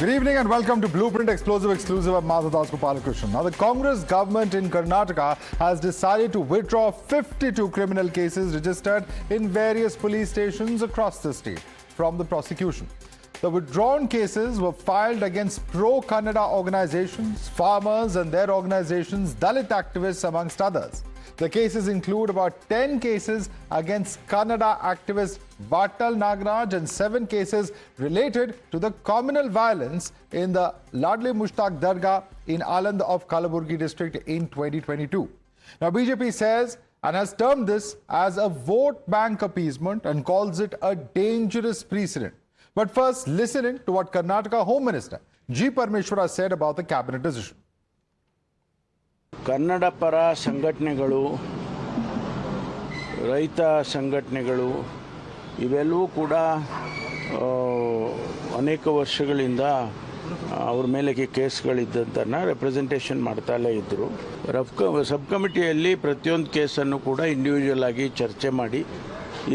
Good evening and welcome to Blueprint Explosive Exclusive of Madhavdas G. Now, the Congress government in Karnataka has decided to withdraw 52 criminal cases registered in various police stations across the state from the prosecution. The withdrawn cases were filed against pro-Kannada organizations, farmers and their organizations, Dalit activists amongst others. The cases include about 10 cases against Kannada activist Vatal Nagaraj and 7 cases related to the communal violence in the Ladli Mushtaq Dargah in Aland of Kalaburgi district in 2022. Now, BJP says and has termed this as a vote bank appeasement and calls it a dangerous precedent. But first, listening to what Karnataka Home Minister G. Parmeshwara said about the cabinet decision. Kannada ಪರ ಸಂಘಟನೆಗಳು ರೈತ ಸಂಘಟನೆಗಳು ಇವೆಲ್ಲವೂ ಕೂಡ ಅನೇಕ ವರ್ಷಗಳಿಂದ ಅವ್ರ ಮೇಲೆ ಕೇಸ್ಗಳಿದ್ದಂತನ್ನ ರೆಪ್ರೆಸೆಂಟೇಷನ್ ಮಾಡ್ತಾಲೇ ಇದ್ದರು. ಸಬ್ ಕಮಿಟಿಯಲ್ಲಿ ಪ್ರತಿಯೊಂದು ಕೇಸನ್ನು ಕೂಡ ಇಂಡಿವಿಜುವಲ್ ಆಗಿ ಚರ್ಚೆ ಮಾಡಿ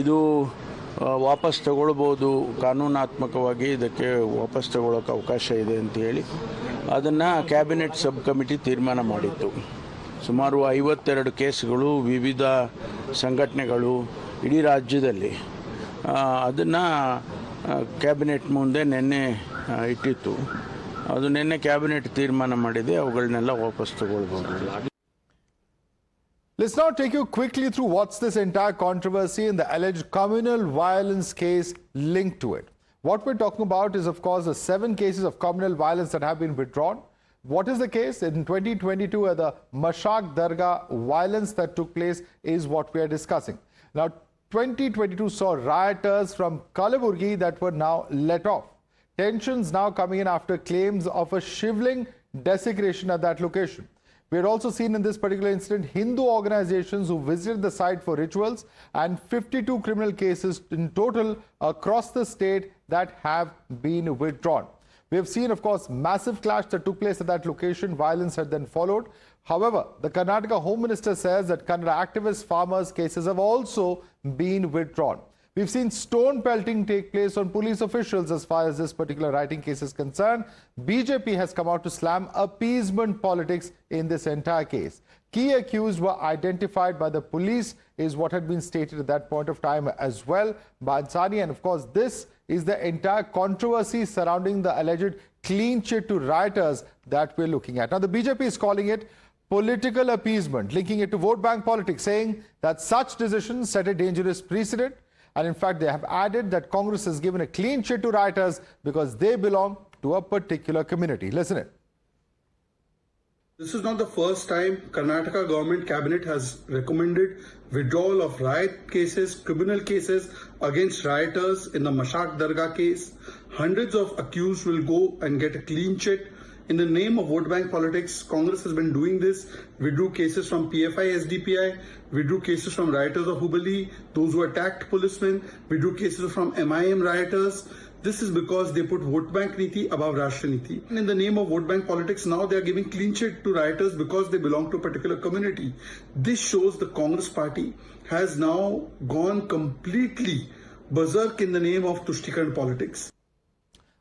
ಇದು ವಾಪಸ್ ತಗೊಳ್ಬೋದು, ಕಾನೂನಾತ್ಮಕವಾಗಿ ಇದಕ್ಕೆ ವಾಪಸ್ ತಗೊಳ್ಳೋಕೆ ಅವಕಾಶ ಇದೆ ಅಂತ ಹೇಳಿ ಅದನ್ನು ಕ್ಯಾಬಿನೆಟ್ ಸಬ್ ಕಮಿಟಿ ತೀರ್ಮಾನ ಮಾಡಿತ್ತು. ಸುಮಾರು 52 ಕೇಸ್ಗಳು ವಿವಿಧ ಸಂಘಟನೆಗಳು ಇಡೀ ರಾಜ್ಯದಲ್ಲಿ ಅದನ್ನು ಕ್ಯಾಬಿನೆಟ್ ಮುಂದೆ ನಿನ್ನೆ ಇಟ್ಟಿತ್ತು. ಅದು ನಿನ್ನೆ ಕ್ಯಾಬಿನೆಟ್ ತೀರ್ಮಾನ ಮಾಡಿದೆ, ಅವುಗಳನ್ನೆಲ್ಲ ವಾಪಸ್ ತಗೊಳ್ಬೋದು. Let's now take you quickly through what's this entire controversy in the alleged communal violence case linked to it. What we're talking about is, of course, the 7 cases of communal violence that have been withdrawn. What is the case? In 2022, the Mushtaq Dargah violence that took place is what we are discussing. Now, 2022 saw rioters from Kalaburgi that were now let off. Tensions now coming in after claims of a shivling desecration at that location. We had also seen in this particular incident Hindu organizations who visited the site for rituals and 52 criminal cases in total across the state that have been withdrawn. We have seen, of course, massive clash that took place at that location. Violence had then followed. However, the Karnataka Home Minister says that Kannada activist farmers' cases have also been withdrawn. We've seen stone pelting take place on police officials as far as this particular writing case is concerned. BJP has come out to slam appeasement politics in this entire case. Key accused were identified by the police is what had been stated at that point of time as well by Ansari. And of course, this is the entire controversy surrounding the alleged clean chit to rioters that we're looking at. Now, the BJP is calling it political appeasement, linking it to vote bank politics, saying that such decisions set a dangerous precedent. And in fact, they have added that Congress has given a clean chit to rioters because they belong to a particular community. Listen in. This is not the first time Karnataka government cabinet has recommended withdrawal of riot cases, criminal cases against rioters. In the Mushtaq Dargah case, hundreds of accused will go and get a clean chit. In the name of vote bank politics, Congress has been doing this. Withdrew cases from PFI, SDPI, withdrew cases from rioters of Hubballi, those who attacked policemen, withdrew cases from MIM rioters. This is because they put vote bank niti above Rashtra niti. And in the name of vote bank politics, now they are giving clean chit to rioters because they belong to a particular community. This shows the Congress party has now gone completely berserk in the name of Tushtikarana politics.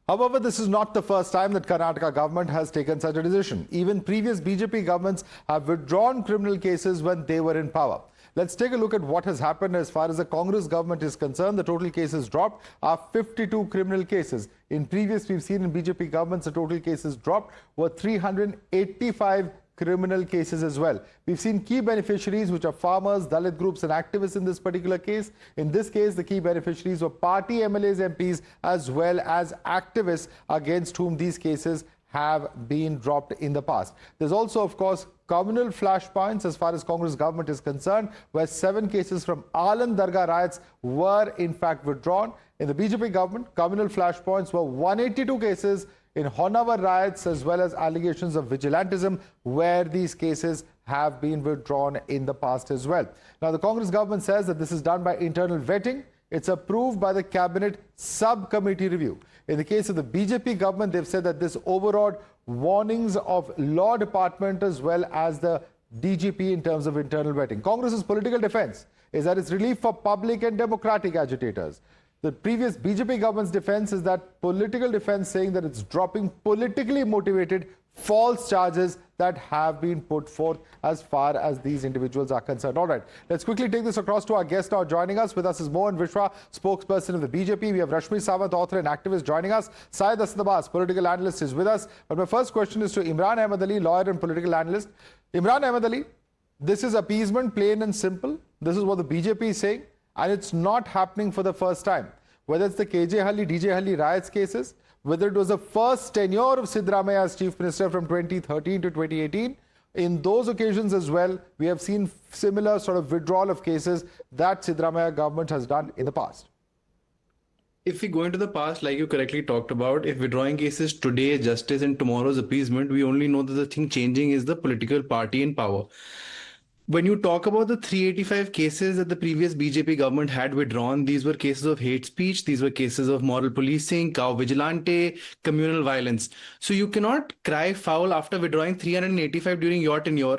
However, this is not the first time that Karnataka government has taken such a decision. Even previous BJP governments have withdrawn criminal cases when they were in power. Let's take a look at what has happened as far as the Congress government is concerned. The total cases dropped are 52 criminal cases. In previous, we've seen in BJP governments, the total cases dropped were 385 criminal cases as well. We've seen key beneficiaries, which are farmers, Dalit groups and activists in this particular case. In this case, the key beneficiaries were party MLAs, MPs, as well as activists against whom these cases have been dropped in the past. There's also, of course, communal flashpoints as far as Congress government is concerned, where 7 cases from Aland Dargah riots were in fact withdrawn. In the BJP government, communal flashpoints were 182 cases in Honavar riots as well as allegations of vigilantism, where these cases have been withdrawn in the past as well. Now, the Congress government says that this is done by internal vetting. It's approved by the cabinet subcommittee review. In the case of the BJP government, they've said that this overrode warnings of law department as well as the DGP in terms of internal vetting. Congress's political defense is that it's relief for public and democratic agitators. The previous BJP government's defense is that political defense, saying that it's dropping politically motivated false charges that have been put forth as far as these individuals are concerned. All right, let's quickly take this across to our guest now joining us. With us is Mohan Vishwa, spokesperson of the BJP. We have Rashmi Sawant, author and activist, joining us. Syed Asad Abbas, political analyst, is with us. But my first question is to Imran Ahmed Ali, lawyer and political analyst. Imran Ahmed Ali, this is appeasement, plain and simple. This is what the BJP is saying, and it's not happening for the first time. Whether it's the KJ Halli, DJ Halli riots cases, whether it was the first tenure of Siddaramaiah as Chief Minister from 2013 to 2018, in those occasions as well, we have seen similar sort of withdrawal of cases that Siddaramaiah government has done in the past. If we go into the past, like you correctly talked about, if withdrawing cases today, justice, and tomorrow's appeasement, we only know that the thing changing is the political party in power. When you talk about the 385 cases that the previous BJP government had withdrawn, these were cases of hate speech, these were cases of moral policing, cow vigilante, communal violence. So you cannot cry foul after withdrawing 385 during your tenure,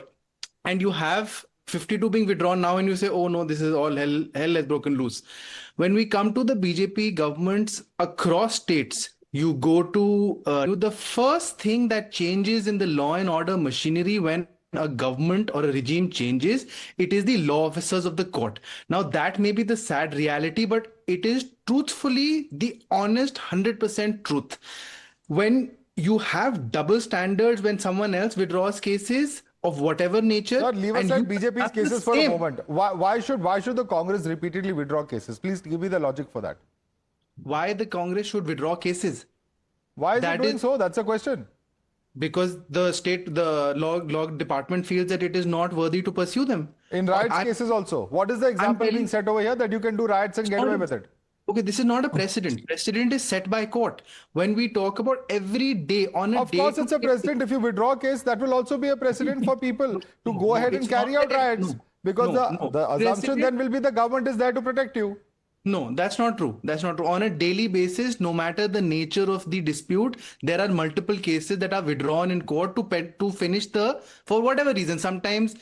and you have 52 being withdrawn now, and you say, oh no, this is all hell has broken loose. When we come to the BJP governments across states, you go to the first thing that changes in the law and order machinery when a government or a regime changes, it is the law officers of the court. Now that may be the sad reality, but it is truthfully the honest 100% truth. When you have double standards, when someone else withdraws cases of whatever nature, Sir, leave aside BJP's cases for a moment. Why should the Congress repeatedly withdraw cases? Please give me the logic for that. Why the Congress should withdraw cases? Why is it doing so? That's a question. Because the law department feels that it is not worthy to pursue them. In riots cases also. What is the example being set over here that you can do riots and get away with it? Okay, this is not a precedent. Precedent is set by court. When we talk about every day on a day... Of course it's a precedent. If you withdraw a case, that will also be a precedent for people to go ahead and carry out riots. Because the assumption then will be the government is there to protect you. No, that's not true. That's not true. On a daily basis, no matter the nature of the dispute, there are multiple cases that are withdrawn in court to finish for whatever reason. Sometimes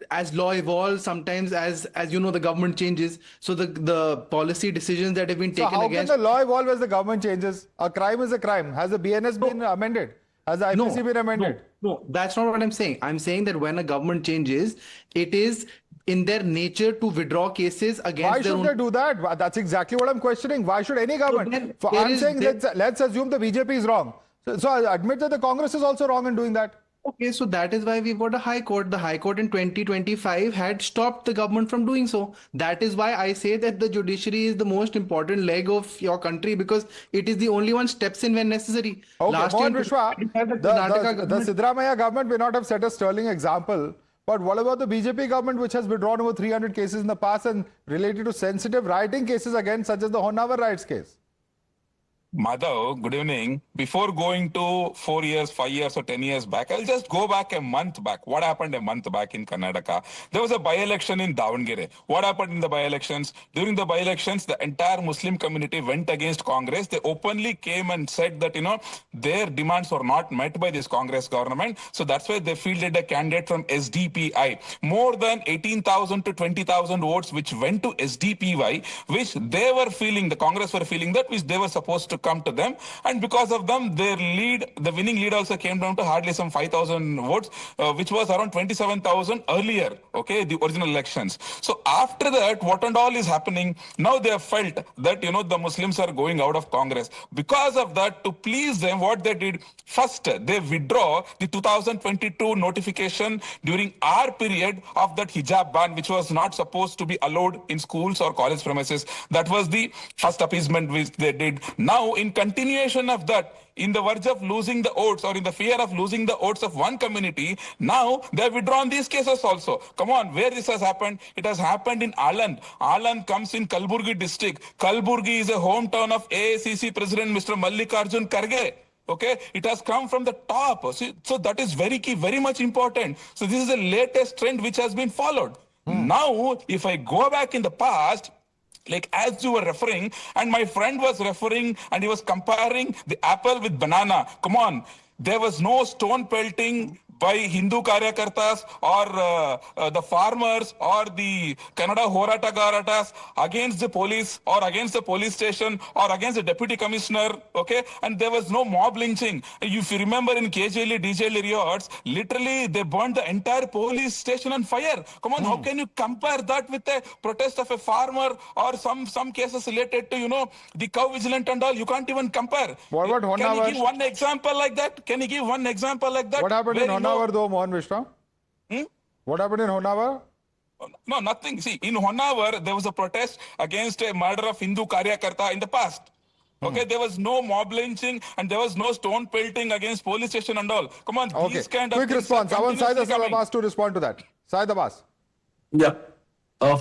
as law evolves, sometimes as you know, the government changes. So the policy decisions that have been taken against... So how can the law evolve as the government changes? A crime is a crime. Has the BNS been amended? Has the IPC been amended? No, that's not what I'm saying. I'm saying that when a government changes, it is in their nature to withdraw cases against Why should they do that? That's exactly what I'm questioning. Why should any government? I'm saying let's assume the BJP is wrong. So I admit that the Congress is also wrong in doing that. Okay, so that is why we've got a high court. The high court in 2025 had stopped the government from doing so. That is why I say that the judiciary is the most important leg of your country, because it is the only one steps in when necessary. Okay, Mohan Vishwa, the Siddaramaiah government may not have set a sterling example, but what about the BJP government, which has withdrawn over 300 cases in the past and related to sensitive rioting cases again, such as the Honavar riots case? Madhav, good evening. Before going to 4 years, 5 years or 10 years back, I'll just go back a month back. What happened a month back in Karnataka? There was a by-election in Davangere. What happened in the by-elections? During the by-elections, the entire Muslim community went against Congress. They openly came and said that, their demands were not met by this Congress government. So that's why they fielded a candidate from SDPI. More than 18,000 to 20,000 votes which went to SDPY, which they were feeling, the Congress were feeling that, which they were supposed to come to them, and because of them, their lead, the winning lead also came down to hardly some 5,000 votes, which was around 27,000 earlier, okay, the original elections. So after that, what and all is happening, now they have felt that, the Muslims are going out of Congress. Because of that, to please them, what they did, first, they withdraw the 2022 notification during our period of that hijab ban, which was not supposed to be allowed in schools or college premises. That was the first appeasement which they did. Now, in continuation of that, in the verge of losing the votes or in the fear of losing the votes of one community, now they have withdrawn these cases also. Come on, where this has happened? It has happened in Aland. Aland comes in Kalburgi district. Kalburgi is a hometown of AACC President Mr. Mallikarjun Kharge. Okay, it has come from the top. So that is very key, very much important. So this is the latest trend which has been followed. Now, if I go back in the past, like as you were referring, and my friend was referring, and he was comparing the apple with banana. Come on, there was no stone pelting by Hindu Karyakartas or the farmers or the Kannada Horatagaratas against the police or against the police station or against the deputy commissioner, okay? And there was no mob lynching. If you remember in KJL, DJL riots, literally they burned the entire police station on fire. Come on, how can you compare that with a protest of a farmer or some cases related to, the cow vigilant and all? You can't even compare. What about Can you Honnavar? give one example like that? Can you give one example like that? What happened in where, Honnavar though, Mohan Vishwa? What happened in Honnavar? No, nothing. See, in Honnavar, there was a protest against a murder of Hindu Karyakarta in the past. Okay, there was no mob lynching and there was no stone pelting against police station and all. Come on, Okay, these kind of quick things response. are I want Said continuously coming. Abbas to respond to that. Said Abbas. Yeah.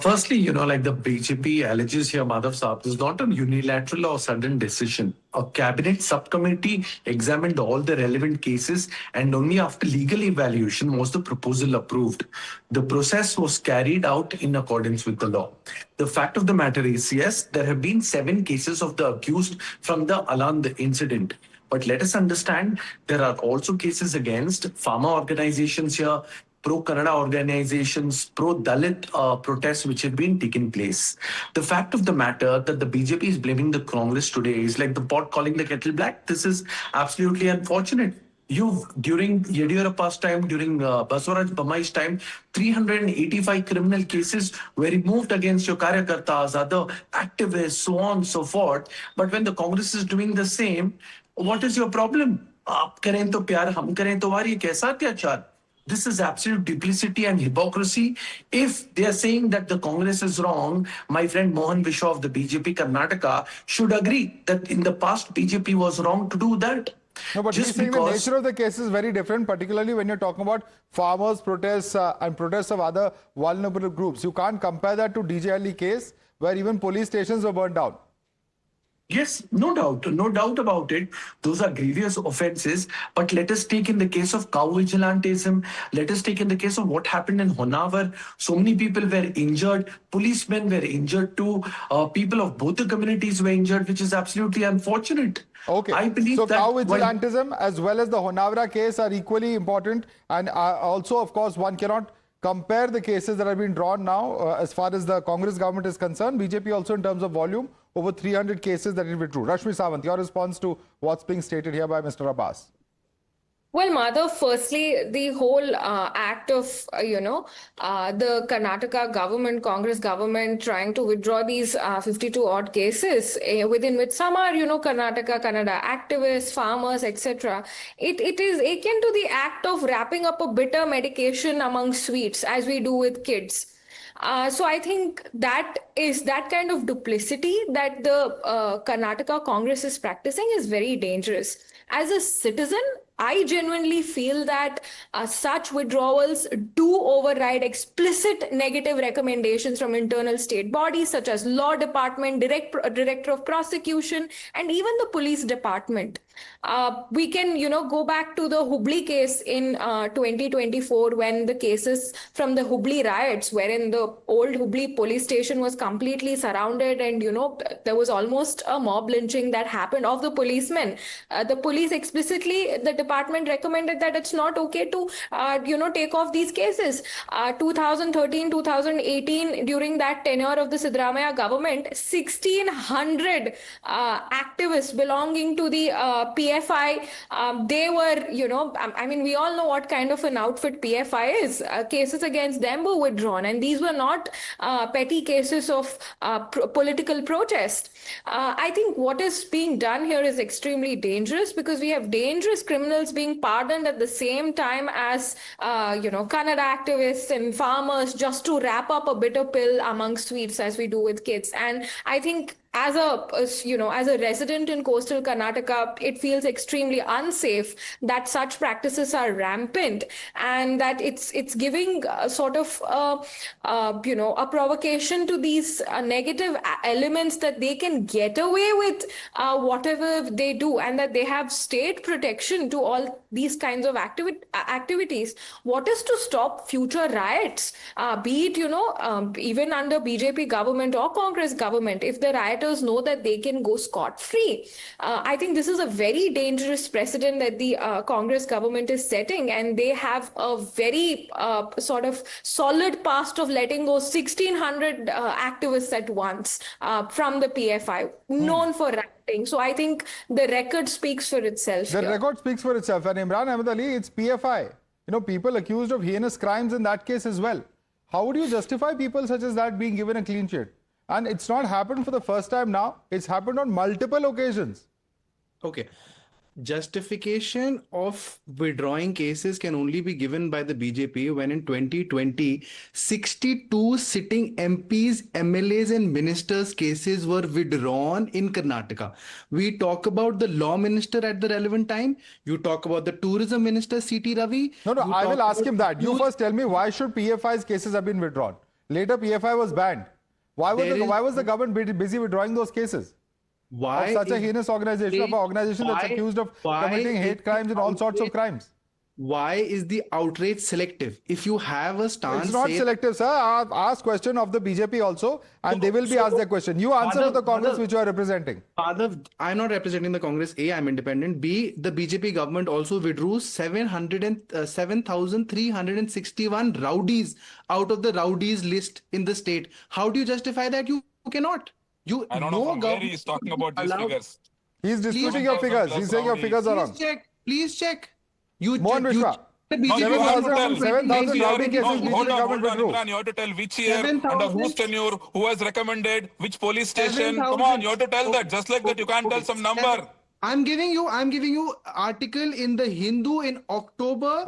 Firstly, like the BJP alleges here, Madhav Saab, this is not a unilateral or sudden decision. A cabinet subcommittee examined all the relevant cases and only after legal evaluation was the proposal approved. The process was carried out in accordance with the law. The fact of the matter is, yes, there have been 7 cases of the accused from the Aland incident. But let us understand, there are also cases against farmer organizations here, pro-Kannada organizations, pro-Dalit protests which have been taken place. The fact of the matter that the BJP is blaming the Congress today is like the pot calling the kettle black. This is absolutely unfortunate. During Yediyurappa's time, during Basavaraj Bommai's time, 385 criminal cases were removed against your Karyakartas, other activists, so on and so forth. But when the Congress is doing the same, what is your problem? Aap karen to pyar, hum karen to waar, ye kaisa atyachar? This is absolute duplicity and hypocrisy. If they are saying that the Congress is wrong, my friend Mohan Vishwa of the BJP Karnataka should agree that in the past BJP was wrong to do that. No, but he's saying the nature of the case is very different, particularly when you're talking about farmers' protests and protests of other vulnerable groups. You can't compare that to DJLE case where even police stations were burned down. Yes, no doubt about it. Those are grievous offenses. But let us take in the case of cow vigilantism. Let us take in the case of what happened in Honnavar. So many people were injured. Policemen were injured too. People of both the communities were injured, which is absolutely unfortunate. Okay. I believe so that cow vigilantism as well as the Honnavar case are equally important. And also, of course, one cannot compare the cases that have been drawn now as far as the Congress government is concerned. BJP also in terms of volume, over 300 cases that it withdrew. Rashmi Sawant, your response to what's being stated here by Mr. Abbas. Well, Madhav, firstly, the whole act of, the Karnataka government, Congress government trying to withdraw these 52 odd cases within which some are, Karnataka, Kannada activists, farmers, etc. It is akin to the act of wrapping up a bitter medication among sweets as we do with kids. So I think that kind of duplicity that the Karnataka Congress is practicing is very dangerous. As a citizen, I genuinely feel that such withdrawals do override explicit negative recommendations from internal state bodies such as Law Department, Director of Prosecution, and even the Police Department. We can, go back to the Hubli case in 2024 when the cases from the Hubli riots, wherein the old Hubli police station was completely surrounded and, there was almost a mob lynching that happened of the policemen. The police explicitly, the department recommended that it's not okay to, take off these cases. 2013, 2018, during that tenure of the Siddaramaiah government, 1,600 activists belonging to the PFI, they were, we all know what kind of an outfit PFI is. Cases against them were withdrawn, and these were not petty cases of political protest. I think what is being done here is extremely dangerous because we have dangerous criminals being pardoned at the same time as, Kannada activists and farmers just to wrap up a bitter pill among sweets as we do with kids. And I think as a resident in coastal Karnataka, it feels extremely unsafe that such practices are rampant and that it's giving sort of a provocation to these negative elements that they can get away with whatever they do and that they have state protection to all these kinds of activities. What is to stop future riots? Be it, even under BJP government or Congress government, if the rioters rioters know that they can go scot-free. I think this is a very dangerous precedent that the Congress government is setting, and they have a very sort of solid past of letting go 1,600 activists at once from the PFI, known for rioting. So I think the record speaks for itself. The record speaks for itself. And Imran Ahmed Ali, it's PFI. You know, people accused of heinous crimes in that case as well. How would you justify people such as that being given a clean sheet? And it's not happened for the first time now. It's happened on multiple occasions. Okay. Justification of withdrawing cases can only be given by the BJP when in 2020, 62 sitting MPs, MLAs and ministers' cases were withdrawn in Karnataka. We talk about the law minister at the relevant time. You talk about the tourism minister, C.T. Ravi. No, I will ask him that. You first tell me, why should PFI's cases have been withdrawn? Later, PFI was banned. Why was the government busy withdrawing those cases? Why of such a heinous organization, of an organization that's accused of committing hate crimes and all sorts of crimes? Why is the outrage selective? If you have a stance... It's not selective, sir. I've asked question of the BJP also, and they will be asked their question. You answer for the Congress which you are representing. I'm not representing the Congress. A, I'm independent. B, the BJP government also withdrew 7,361 rowdies out of the rowdies list in the state. How do you justify that? You cannot. I don't know from where he is talking about these figures. He's disputing your figures. He's saying your figures are wrong. Please check. Mohan Vishwa. 7,000 rowdy cases BJP government withdrew. You have to tell which year, under whose tenure, who has recommended, which police station. Come on, you have to tell that. Just like that, you can't tell some number. I'm giving you article in the Hindu in October.